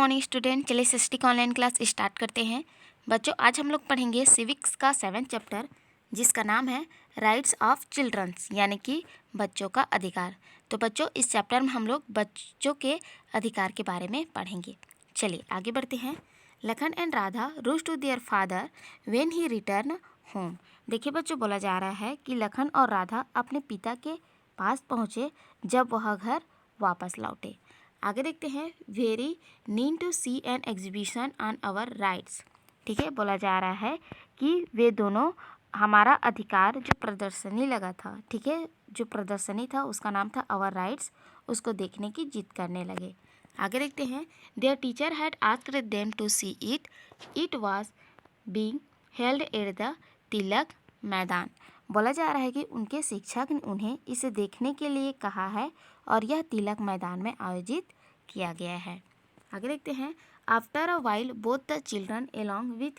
Morning student, चलिए सृष्टि online class start करते हैं। बच्चों, आज हम लोग पढ़ेंगे सिविक्स का 7th चैप्टर, जिसका नाम है राइट्स ऑफ चिल्ड्रंस, यानी कि बच्चों का अधिकार। तो बच्चों, इस चैप्टर में हम लोग बच्चों के अधिकार के बारे में पढ़ेंगे। चलिए आगे बढ़ते हैं। Lakhan and Radha rush to their father when he return home. देखिए बच्चों, बोला जा रहा है कि लखन और राधा अपने पिता के पास पहुँचे जब वह घर वापस लौटे। आगे देखते हैं। Very need to see an exhibition on our rights. ठीक है, बोला जा रहा है कि वे दोनों हमारा अधिकार जो प्रदर्शनी लगा था, ठीक है, जो प्रदर्शनी था उसका नाम था आवर राइट्स, उसको देखने की जिद करने लगे। आगे देखते हैं। There teacher had asked them to see it. It was being held at the Tilak Maidan. बोला जा रहा है कि उनके शिक्षक ने उन्हें इसे देखने के लिए कहा है और यह तिलक मैदान में आयोजित किया गया है। आगे देखते हैं। After a while both the children along with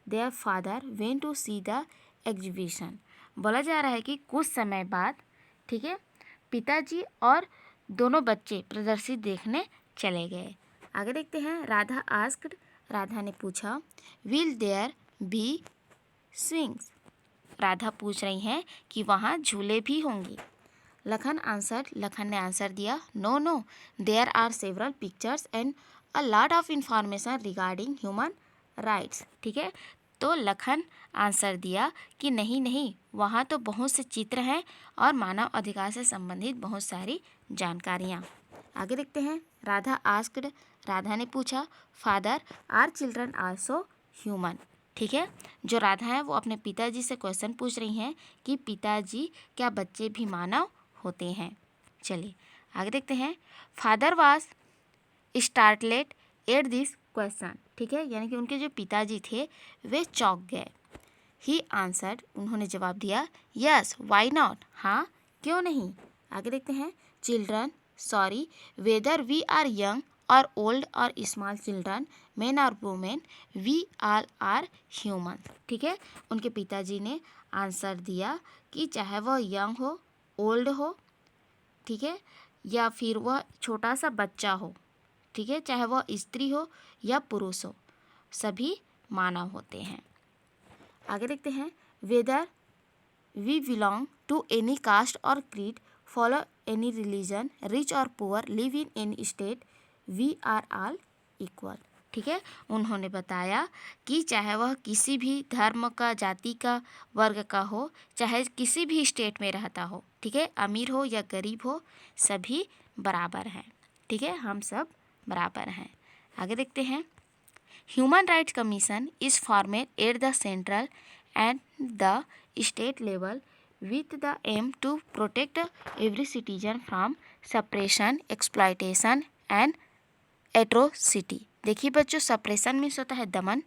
their father went to see the exhibition. बोला जा रहा है कि कुछ समय बाद, ठीक है, पिताजी और दोनों बच्चे प्रदर्शित देखने चले गए। आगे देखते हैं। राधा आस्क्ड, राधा ने पूछा, will there be swings. Radha पूछ रही हैं कि वहाँ झूले भी होंगे। लखन आंसर, लखन ने आंसर दिया, no no, there are several pictures and a lot of information regarding human rights. ठीक है, तो लखन आंसर दिया कि नहीं नहीं, वहाँ तो बहुत से चित्र हैं और मानव अधिकार से संबंधित बहुत सारी जानकारियाँ। आगे देखते हैं। राधा आस्क्ड, राधा ने पूछा, father are children also human. ठीक है, जो राधा है वो अपने पिताजी से क्वेश्चन पूछ रही हैं कि पिताजी, क्या बच्चे भी मानव होते हैं। चलिए आगे देखते हैं। Father was Starlet at this question. ठीक है, यानी कि उनके जो पिताजी थे वे चौंक गए। ही आंसर्ड, उन्होंने जवाब दिया, यस वाई नॉट, हाँ क्यों नहीं। आगे देखते हैं। Children, sorry, whether we are young और ओल्ड और स्मॉल चिल्ड्रन, मेन और women, we all are human. ठीक है, उनके पिताजी ने आंसर दिया कि चाहे वह यंग हो, ओल्ड हो, ठीक है, या फिर वह छोटा सा बच्चा हो, ठीक है, चाहे वह स्त्री हो या पुरुष हो, सभी मानव होते हैं। आगे देखते हैं। Whether we belong to any caste और creed, follow any religion, rich और poor, live in any state, we are all equal. ठीक है, उन्होंने बताया कि चाहे वह किसी भी धर्म का, जाति का, वर्ग का हो, चाहे किसी भी स्टेट में रहता हो, ठीक है, अमीर हो या गरीब हो, सभी बराबर हैं। ठीक है, हम सब बराबर हैं। आगे देखते हैं। Human rights commission is formed at the central and the state level with the aim to protect every citizen from suppression, exploitation and atrocity। देखिए बच्चों, सप्रेशन मीन्स होता है दमन,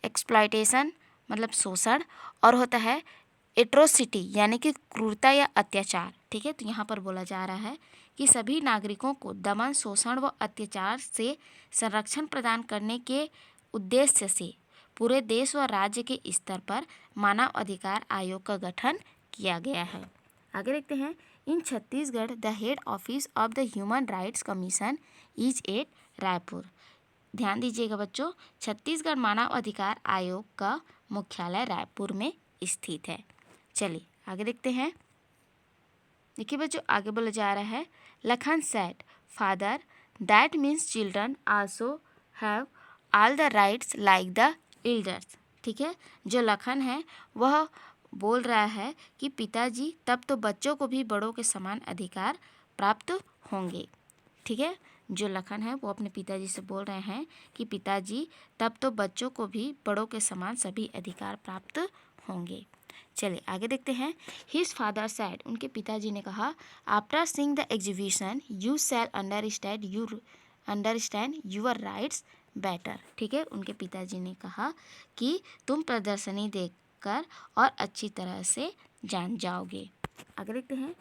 एक्सप्लॉयटेशन मतलब शोषण, और होता है एट्रोसिटी यानी कि क्रूरता या अत्याचार। ठीक है, तो यहाँ पर बोला जा रहा है कि सभी नागरिकों को दमन, शोषण व अत्याचार से संरक्षण प्रदान करने के उद्देश्य से पूरे देश व राज्य के स्तर पर मानव अधिकार आयोग का गठन किया गया है। आगे देखते हैं। In Chhattisgarh the head office of the human rights commission is at Raipur. ध्यान दीजिएगा बच्चों, छत्तीसगढ़ मानव अधिकार आयोग का मुख्यालय रायपुर में स्थित है। चलिए आगे देखते हैं। देखिए बच्चों, आगे बोला जा रहा है, Lakhan said, father that means children also have all the rights like the elders. ठीक है, जो लखन है वह बोल रहा है कि पिताजी, तब तो बच्चों को भी बड़ों के समान अधिकार प्राप्त होंगे। ठीक है, जो लखन है वो अपने पिताजी से बोल रहे हैं कि पिताजी, तब तो बच्चों को भी बड़ों के समान सभी अधिकार प्राप्त होंगे। चलिए आगे देखते हैं। हिज फादर सैड, उनके पिताजी ने कहा, after seeing the exhibition you shall understand your rights better. ठीक है, उनके पिताजी ने कहा कि तुम प्रदर्शनी देखकर और अच्छी तरह से जान जाओगे। आगे देखते हैं।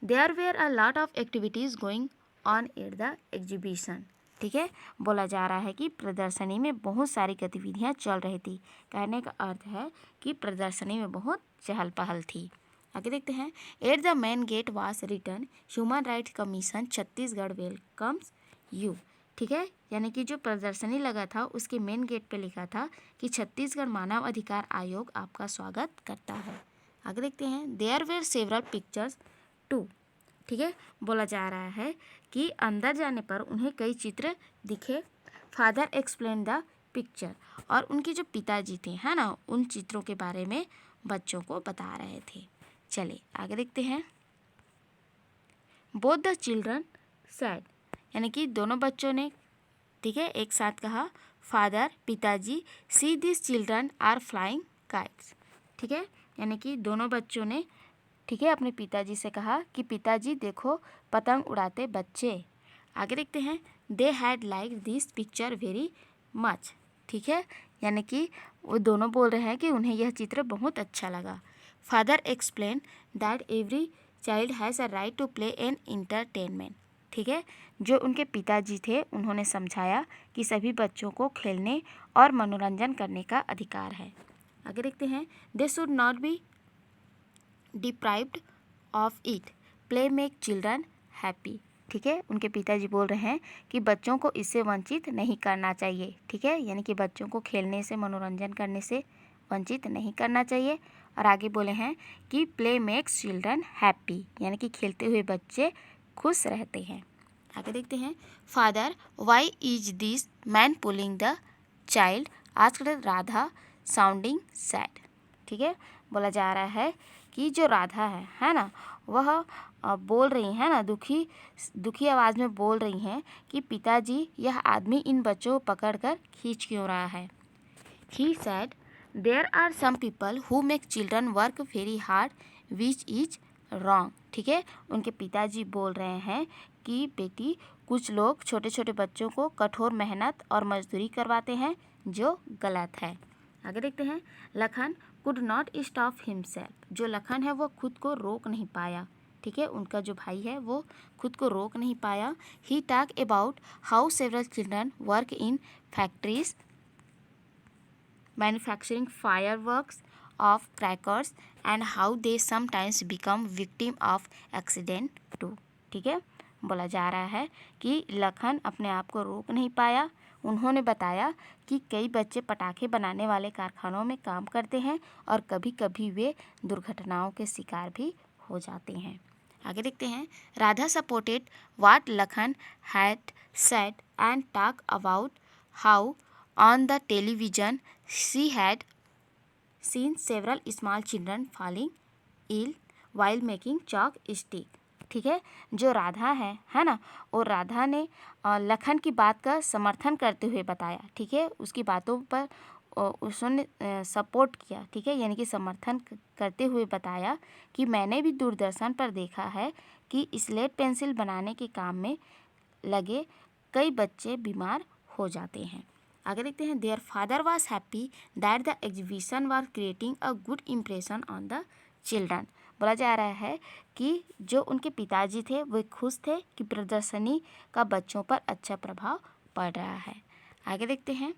There were a lot of activities going on at the exhibition. ठीक है, बोला जा रहा है कि प्रदर्शनी में बहुत सारी गतिविधियां चल रही थी। कहने का अर्थ है कि प्रदर्शनी में बहुत चहल पहल थी। आगे देखते हैं। At the main gate was written human rights commission Chhattisgarh welcomes you. ठीक है, यानी कि जो प्रदर्शनी लगा था उसके मेन गेट पे लिखा था कि छत्तीसगढ़ मानव अधिकार आयोग आपका स्वागत करता है। आगे देखते हैं, there were several pictures too. ठीक है, बोला जा रहा है कि अंदर जाने पर उन्हें कई चित्र दिखे। फादर एक्सप्लेन द पिक्चर, और उनके जो पिताजी थे है ना, उन चित्रों के बारे में बच्चों को बता रहे थे। चलिए आगे देखते हैं। बोथ द चिल्ड्रन सैड, यानी कि दोनों बच्चों ने, ठीक है, एक साथ कहा, फादर पिताजी, see this children are flying kites. ठीक है, यानी कि दोनों बच्चों ने, ठीक है, अपने पिताजी से कहा कि पिताजी देखो पतंग उड़ाते बच्चे। आगे देखते हैं, they had like this picture very much. ठीक है, यानी कि वो दोनों बोल रहे हैं कि उन्हें यह चित्र बहुत अच्छा लगा। Father explain that every child has a right to play and entertainment. ठीक है, जो उनके पिताजी थे उन्होंने समझाया कि सभी बच्चों को खेलने और मनोरंजन करने का अधिकार है। आगे देखते हैं, दे should not be deprived of it, play make children happy. ठीक है, उनके पिताजी बोल रहे हैं कि बच्चों को इससे वंचित नहीं करना चाहिए। ठीक है, यानी कि बच्चों को खेलने से, मनोरंजन करने से वंचित नहीं करना चाहिए। और आगे बोले हैं कि प्ले मेक्स चिल्ड्रन हैप्पी, यानी कि खेलते हुए बच्चे खुश रहते हैं। आगे देखते हैं, father why is this man pulling the child, asked Radha sounding sad. ठीक है, बोला जा रहा है कि जो राधा है ना, वह बोल रही है ना, दुखी आवाज़ में बोल रही हैं कि पिताजी यह आदमी इन बच्चों को पकड़कर खींच क्यों रहा है। He said there are some people who make children work very hard which is wrong. ठीक है, उनके पिताजी बोल रहे हैं कि बेटी, कुछ लोग छोटे छोटे बच्चों को कठोर मेहनत और मजदूरी करवाते हैं जो गलत है। आगे देखते हैं, Lakhan could not stop himself, जो लखन है वो खुद को रोक नहीं पाया। ठीक है, उनका जो भाई है वो खुद को रोक नहीं पाया। ही talk about how several children work in factories manufacturing fireworks of crackers and how they sometimes become victim of accident too। ठीक है, बोला जा रहा है कि लखन अपने आप को रोक नहीं पाया। उन्होंने बताया कि कई बच्चे पटाखे बनाने वाले कारखानों में काम करते हैं और कभी कभी वे दुर्घटनाओं के शिकार भी हो जाते हैं। आगे देखते हैं, Radha supported what Lakhan had said and talk about how on the television she had seen several small children falling ill while making chalk stick। ठीक है, जो राधा है ना, और राधा ने लखन की बात का समर्थन करते हुए बताया। ठीक है, उसकी बातों पर उसने सपोर्ट किया। ठीक है, यानी कि समर्थन करते हुए बताया कि मैंने भी दूरदर्शन पर देखा है कि स्लेट पेंसिल बनाने के काम में लगे कई बच्चे बीमार हो जाते हैं। आगे देखते हैं, their father was happy that the exhibition was creating a good impression on the children. बोला जा रहा है कि जो उनके पिताजी थे वे खुश थे कि प्रदर्शनी का बच्चों पर अच्छा प्रभाव पड़ रहा है। आगे देखते हैं,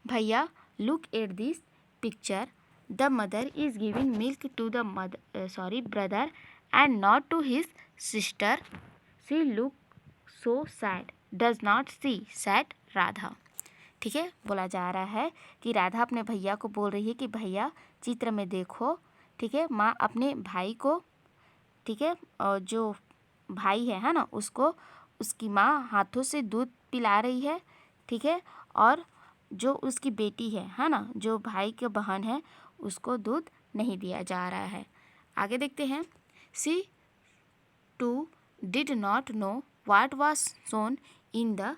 भैया look at this picture, the mother is giving milk to the brother and not to his sister, she look so sad, does not see sad Radha. ठीक है, बोला जा रहा है कि राधा अपने भैया को बोल रही है कि भैया चित्र में देखो। ठीक है, माँ अपने भाई को, ठीक है, और जो भाई है ना, उसको उसकी माँ हाथों से दूध पिला रही है। ठीक है, और जो उसकी बेटी है ना, जो भाई की बहन है, उसको दूध नहीं दिया जा रहा है। आगे देखते हैं, she too did not know what was shown in the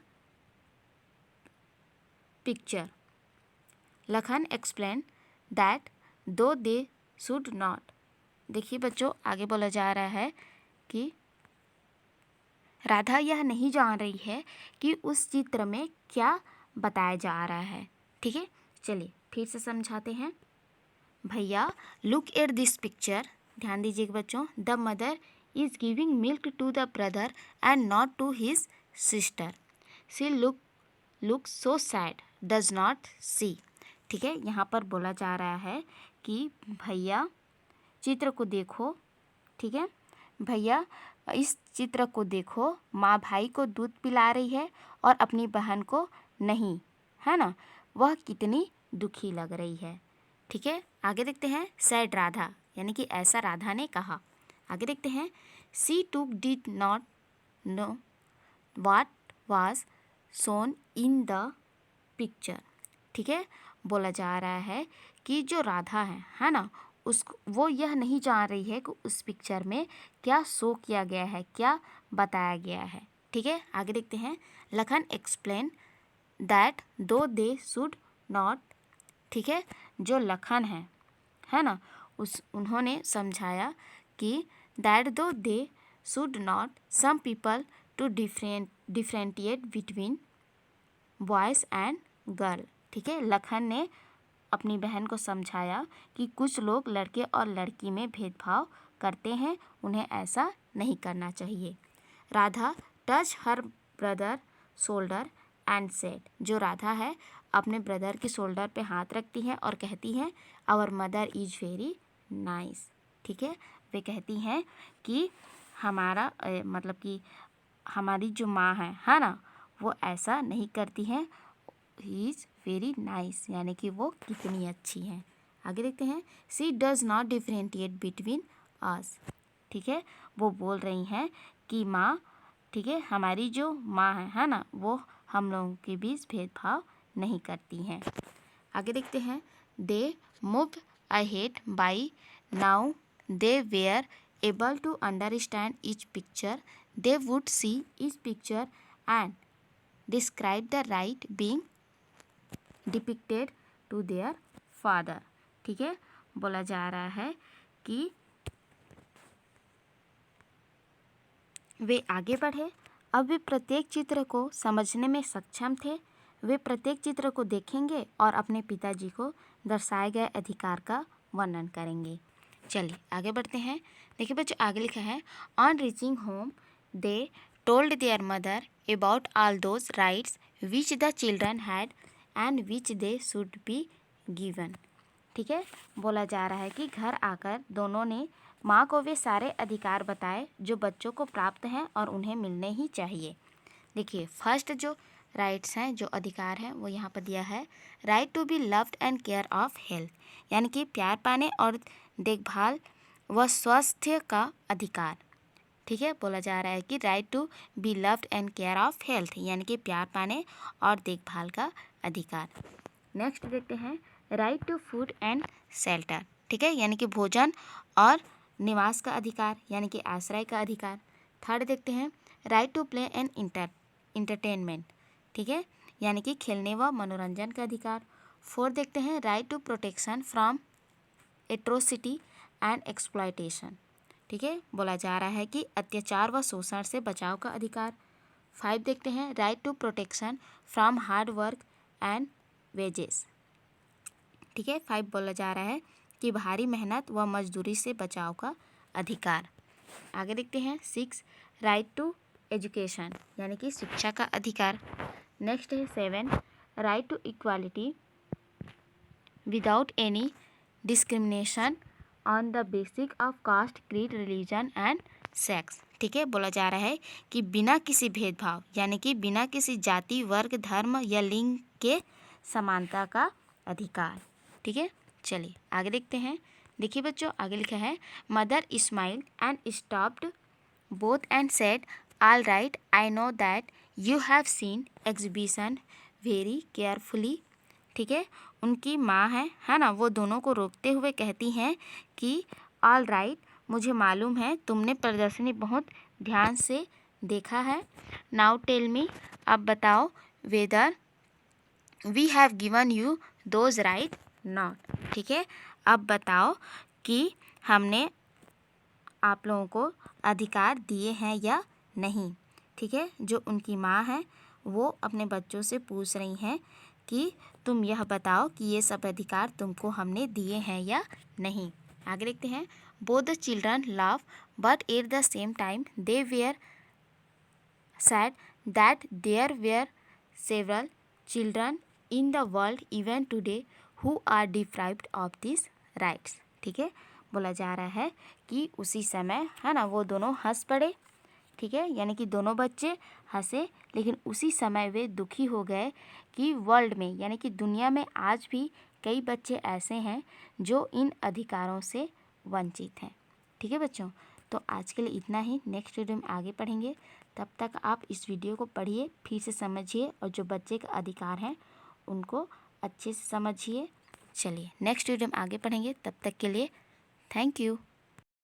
picture, Lakhan explain that though they should not. देखिए बच्चों, आगे बोला जा रहा है कि राधा यह नहीं जान रही है कि उस चित्र में क्या बताया जा रहा है। ठीक है, चलिए फिर से समझाते हैं। भैया लुक एट दिस पिक्चर, ध्यान दीजिएगा बच्चों, the mother is giving milk to the brother and not to his sister, she look so sad, does not see. ठीक है, यहाँ पर बोला जा रहा है कि भैया चित्र को देखो। ठीक है, भैया इस चित्र को देखो, माँ भाई को दूध पिला रही है और अपनी बहन को नहीं, है ना। वह कितनी दुखी लग रही है। ठीक है, आगे देखते हैं। सैड राधा, यानी कि ऐसा राधा ने कहा। आगे देखते हैं। She too did not know what was shown in the picture. ठीक है, बोला जा रहा है कि जो राधा है ना, उसको वो यह नहीं जान रही है कि उस पिक्चर में क्या शो किया गया है, क्या बताया गया है। ठीक है, आगे देखते हैं। Lakhan explain that though they should not. ठीक है, जो लखन है ना, उन्होंने समझाया कि that though they should not some people to differentiate between boys and girl. ठीक है, लखन ने अपनी बहन को समझाया कि कुछ लोग लड़के और लड़की में भेदभाव करते हैं, उन्हें ऐसा नहीं करना चाहिए। Radha touch her brother shoulder and said. जो राधा है अपने ब्रदर के शोल्डर पे हाथ रखती है और कहती है our mother is very nice. ठीक है, वे कहती हैं कि हमारा मतलब कि हमारी जो माँ है ना, वो ऐसा नहीं करती हैं। ही इज़ वेरी नाइस, यानी कि वो कितनी अच्छी हैं। आगे देखते हैं। She does not differentiate between us. ठीक है, वो बोल रही हैं कि माँ, ठीक है, हमारी जो माँ है ना, वो हम लोगों के बीच भेदभाव नहीं करती हैं। आगे देखते हैं। They moved ahead by now they were able to understand each picture. They would see each picture and describe the right being depicted to their father. ठीक है, बोला जा रहा है कि वे आगे बढ़े। अब वे प्रत्येक चित्र को समझने में सक्षम थे। वे प्रत्येक चित्र को देखेंगे और अपने पिताजी को दर्शाए गए अधिकार का वर्णन करेंगे। चलिए आगे बढ़ते हैं। देखिए बच्चों, आगे लिखा है। On reaching home they told there mother about all those rights which the children had and which they should be given. ठीक है, बोला जा रहा है कि घर आकर दोनों ने माँ को वे सारे अधिकार बताए जो बच्चों को प्राप्त हैं और उन्हें मिलने ही चाहिए। देखिए, फर्स्ट जो राइट्स हैं, जो अधिकार हैं, वो यहाँ पर दिया है। Right to be loved and care of health, यानी कि प्यार पाने और देखभाल व स्वास्थ्य का अधिकार। ठीक है, बोला जा रहा है कि right to be loved and care of health, यानी कि प्यार पाने और देखभाल का अधिकार। नेक्स्ट देखते हैं। Right to food and shelter. ठीक है, यानी कि भोजन और निवास का अधिकार, यानी कि आश्रय का अधिकार। थर्ड देखते हैं। Right to play and entertainment. ठीक है, यानी कि खेलने व मनोरंजन का अधिकार। फोर्थ देखते हैं। Right to protection from atrocity and exploitation. ठीक है, बोला जा रहा है कि अत्याचार व शोषण से बचाव का अधिकार। 5 देखते हैं। Right to protection from hard work and wages. ठीक है, 5 बोला जा रहा है कि भारी मेहनत व मजदूरी से बचाव का अधिकार। आगे देखते हैं। 6 राइट टू एजुकेशन, यानी कि शिक्षा का अधिकार। नेक्स्ट है 7 right to equality without any discrimination on the basic of caste, creed, religion and sex. ठीक है, बोला जा रहा है कि बिना किसी भेदभाव, यानी कि बिना किसी जाति, वर्ग, धर्म या लिंग के समानता का अधिकार। ठीक है, चलिए आगे देखते हैं। देखिए बच्चों, आगे लिखा है। Mother smiled and stopped both and said all right, I know that you have seen exhibition very carefully. ठीक है, उनकी माँ है ना, वो दोनों को रोकते हुए कहती हैं कि ऑल राइट, मुझे मालूम है तुमने प्रदर्शनी बहुत ध्यान से देखा है। नाउ टेल मी, अब बताओ, whether we have given you those right not. ठीक है, अब बताओ कि हमने आप लोगों को अधिकार दिए हैं या नहीं। ठीक है, जो उनकी माँ है वो अपने बच्चों से पूछ रही हैं कि तुम यह बताओ कि ये सब अधिकार तुमको हमने दिए हैं या नहीं। आगे देखते हैं। Both the children love but at the same time they were sad that there were several children in the world even today who are deprived of this rights. ठीक है, बोला जा रहा है कि उसी समय है ना, वो दोनों हंस पड़े ठीक है, यानी कि दोनों बच्चे हंसे, लेकिन उसी समय वे दुखी हो गए कि वर्ल्ड में यानी कि दुनिया में आज भी कई बच्चे ऐसे हैं जो इन अधिकारों से वंचित हैं। ठीक है बच्चों, तो आज के लिए इतना ही। नेक्स्ट वीडियो में आगे पढ़ेंगे। तब तक आप इस वीडियो को पढ़िए, फिर से समझिए और जो बच्चे का अधिकार हैं उनको अच्छे से समझिए। चलिए नेक्स्ट वीडियो में आगे पढ़ेंगे, तब तक के लिए थैंक यू।